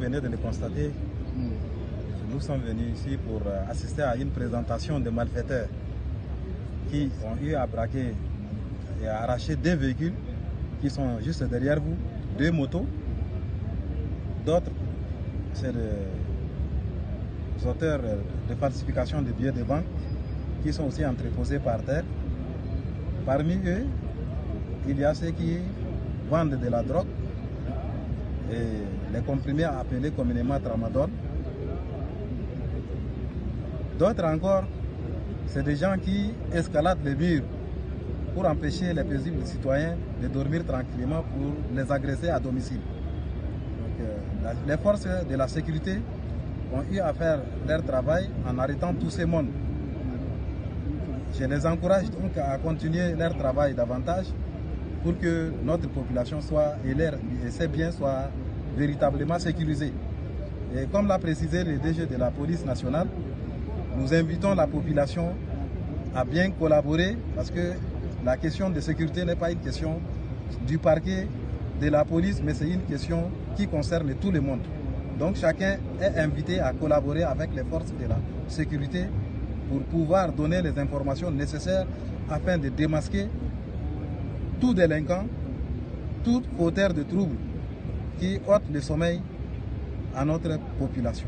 venez de le constater, nous sommes venus ici pour assister à une présentation de malfaiteurs qui ont eu à braquer et à arracher des véhicules qui sont juste derrière vous, deux motos. D'autres, c'est des auteurs de falsification de billets de banque qui sont aussi entreposés par terre. Parmi eux, il y a ceux qui vendent de la drogue et les comprimés appelés communément tramadol. D'autres encore, c'est des gens qui escaladent les murs pour empêcher les paisibles citoyens de dormir tranquillement pour les agresser à domicile. Donc, les forces de la sécurité ont eu à faire leur travail en arrêtant tous ces mondes. Je les encourage donc à continuer leur travail davantage pour que notre population soit et ses biens soient véritablement sécurisés. Et comme l'a précisé le DG de la police nationale, nous invitons la population à bien collaborer parce que la question de sécurité n'est pas une question du parquet, de la police, mais c'est une question qui concerne tout le monde. Donc chacun est invité à collaborer avec les forces de la sécurité pour pouvoir donner les informations nécessaires afin de démasquer tout délinquant, tout auteur de troubles qui ôte le sommeil à notre population.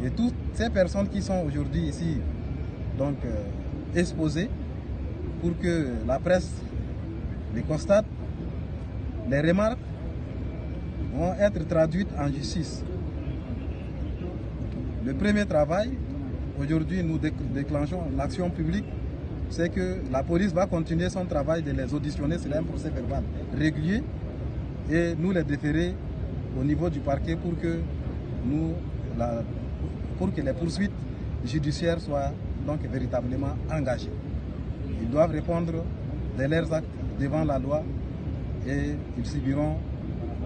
Et toutes ces personnes qui sont aujourd'hui ici donc exposées pour que la presse les constate, les remarques vont être traduites en justice. Le premier travail, aujourd'hui nous déclenchons l'action publique, c'est que la police va continuer son travail de les auditionner sur un procès verbal régulier et nous les déférer au niveau du parquet pour que les poursuites judiciaires soient donc véritablement engagées. Ils doivent répondre de leurs actes devant la loi et ils subiront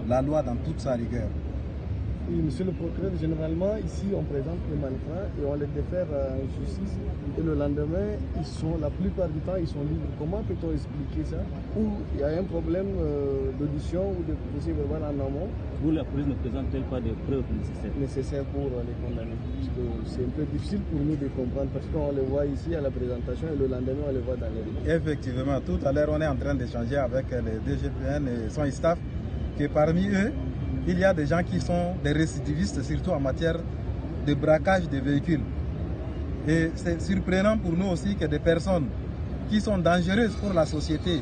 la loi dans toute sa rigueur. Oui, monsieur le procureur, généralement ici on présente les malfrats et on les défère en justice et le lendemain, la plupart du temps ils sont libres. Comment peut-on expliquer ça? Ou il y a un problème d'audition ou de procès verbal en amont? Vous, la police ne présente-t-elle pas des preuves nécessaires pour les condamner? C'est un peu difficile pour nous de comprendre parce qu'on les voit ici à la présentation et le lendemain on les voit dans les rues. Effectivement, tout à l'heure on est en train d'échanger avec les DGPN et son staff que parmi eux, il y a des gens qui sont des récidivistes, surtout en matière de braquage de véhicules. Et c'est surprenant pour nous aussi que des personnes qui sont dangereuses pour la société,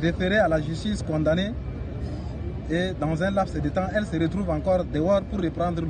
déférées à la justice, condamnées, et dans un laps de temps, elles se retrouvent encore dehors pour reprendre